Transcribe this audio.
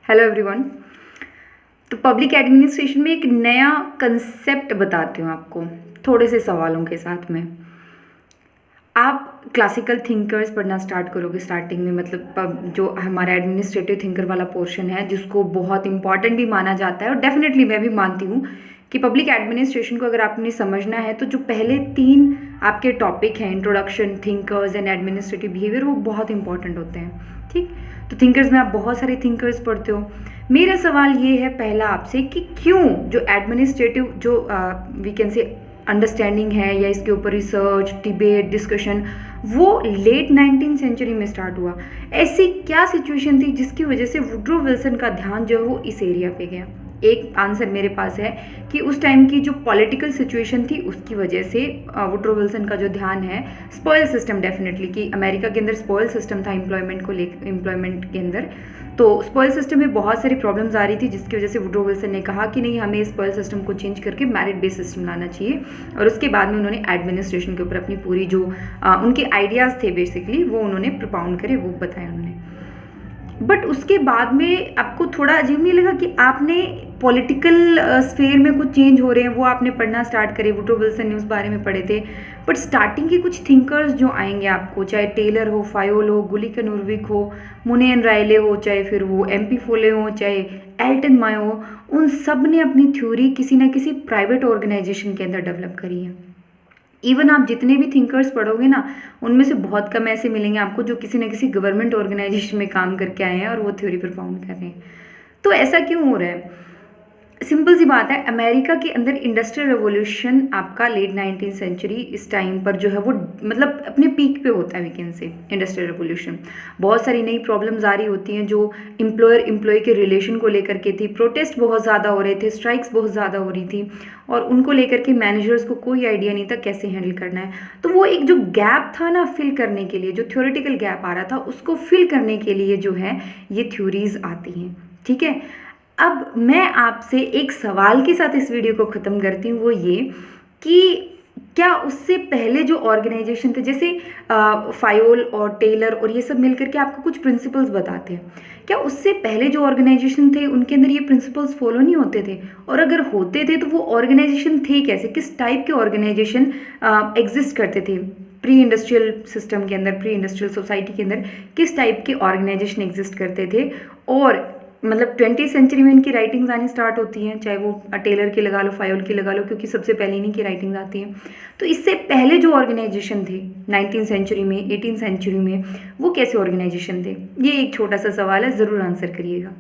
Hello everyone. तो public administration में एक नया कंसेप्ट बताती हूँ आपको, थोड़े से सवालों के साथ में। आप क्लासिकल थिंकर्स पढ़ना स्टार्ट करोगे स्टार्टिंग में, मतलब जो हमारा एडमिनिस्ट्रेटिव थिंकर वाला पोर्शन है, जिसको बहुत इंपॉर्टेंट भी माना जाता है, और डेफिनेटली मैं भी मानती हूँ कि पब्लिक एडमिनिस्ट्रेशन को अगर आपने समझना है तो जो पहले 3 आपके टॉपिक हैं, introduction, thinkers and administrative behaviour, वो बहुत इंपॉर्टेंट होते हैं। ठीक, तो थिंकर्स में आप बहुत सारे थिंकर्स पढ़ते हो। मेरा सवाल ये है पहला आपसे कि क्यों जो एडमिनिस्ट्रेटिव जो वी कैन से अंडरस्टैंडिंग है, या इसके ऊपर रिसर्च, डिबेट, डिस्कशन, वो लेट 19th सेंचुरी में स्टार्ट हुआ। ऐसी क्या सिचुएशन थी जिसकी वजह से वुड्रो विल्सन का ध्यान जो है वो इस एरिया पे गया? एक आंसर मेरे पास है कि उस टाइम की जो पॉलिटिकल सिचुएशन थी उसकी वजह से वुड्रो विल्सन का जो ध्यान है, स्पॉयल सिस्टम, डेफिनेटली कि अमेरिका के अंदर स्पॉयल सिस्टम था एम्प्लॉयमेंट के अंदर। तो स्पॉयल सिस्टम में बहुत सारी प्रॉब्लम्स आ रही थी, जिसकी वजह से वुड्रो विल्सन ने कहा कि नहीं, हमें स्पॉयल सिस्टम को चेंज करके मेरिट बेस्ड सिस्टम लाना चाहिए। और उसके बाद में उन्होंने एडमिनिस्ट्रेशन के ऊपर अपनी पूरी जो उनके आइडियाज़ थे बेसिकली, वो उन्होंने प्रोपाउंड करे, वो बताया उन्होंने। बट उसके बाद में आपको थोड़ा अजीब नहीं लगा कि आपने पॉलिटिकल स्फेयर में कुछ चेंज हो रहे हैं, वो आपने पढ़ना स्टार्ट करे? वुड्रो विल्सन ने उस बारे में पढ़े थे, बट स्टार्टिंग के कुछ थिंकर्स जो आएंगे आपको, चाहे टेलर हो, फायोल हो, गुलिकन उर्विक हो, मुनेन रायले हो, चाहे फिर वो MP फोले हो, चाहे एल्टन मायो हो, उन सब ने अपनी थ्योरी किसी ना किसी प्राइवेट ऑर्गेनाइजेशन के अंदर डेवलप करी है। इवन आप जितने भी थिंकर्स पढ़ोगे ना, उनमें से बहुत कम ऐसे मिलेंगे आपको जो किसी न किसी गवर्नमेंट ऑर्गेनाइजेशन में काम करके आए हैं और वो थ्योरी प्रोपाउंड कर रहे हैं। तो ऐसा क्यों हो रहा है? सिंपल सी बात है, अमेरिका के अंदर इंडस्ट्रियल रेवोल्यूशन आपका लेट 19th सेंचुरी इस टाइम पर जो है वो मतलब अपने पीक पे होता है, we can say industrial revolution. बहुत सारी नई प्रॉब्लम्स आ रही होती हैं जो एम्प्लॉयर एम्प्लॉय के रिलेशन को लेकर के थी। प्रोटेस्ट बहुत ज़्यादा हो रहे थे, स्ट्राइक्स बहुत ज़्यादा हो रही थी, और उनको लेकर के मैनेजर्स को कोई आइडिया नहीं था कैसे हैंडल करना है। तो वो एक जो गैप था ना फिल करने के लिए, जो थ्योरेटिकल गैप आ रहा था, उसको फिल करने के लिए जो है ये थ्योरीज आती हैं। ठीक है, अब मैं आपसे एक सवाल के साथ इस वीडियो को ख़त्म करती हूँ, वो ये कि क्या उससे पहले जो ऑर्गेनाइजेशन थे, जैसे फायोल और टेलर और ये सब मिलकर के आपको कुछ प्रिंसिपल्स बताते हैं, क्या उससे पहले जो ऑर्गेनाइजेशन थे उनके अंदर ये प्रिंसिपल्स फॉलो नहीं होते थे? और अगर होते थे तो वो ऑर्गेनाइजेशन थे कैसे? किस टाइप के ऑर्गेनाइजेशन एग्जिस्ट करते थे प्री इंडस्ट्रियल सिस्टम के अंदर, प्री इंडस्ट्रियल सोसाइटी के अंदर किस टाइप के ऑर्गेनाइजेशन एग्जिस्ट करते थे? और मतलब 20th सेंचुरी में इनकी राइटिंग्स आनी स्टार्ट होती हैं, चाहे वो टेलर की लगा लो, फायोल की लगा लो, क्योंकि सबसे पहले इन्हीं की राइटिंग्स आती हैं। तो इससे पहले जो ऑर्गेनाइजेशन थे 19th सेंचुरी में, 18th सेंचुरी में, वो कैसे ऑर्गेनाइजेशन थे? ये एक छोटा सा सवाल है, ज़रूर आंसर करिएगा।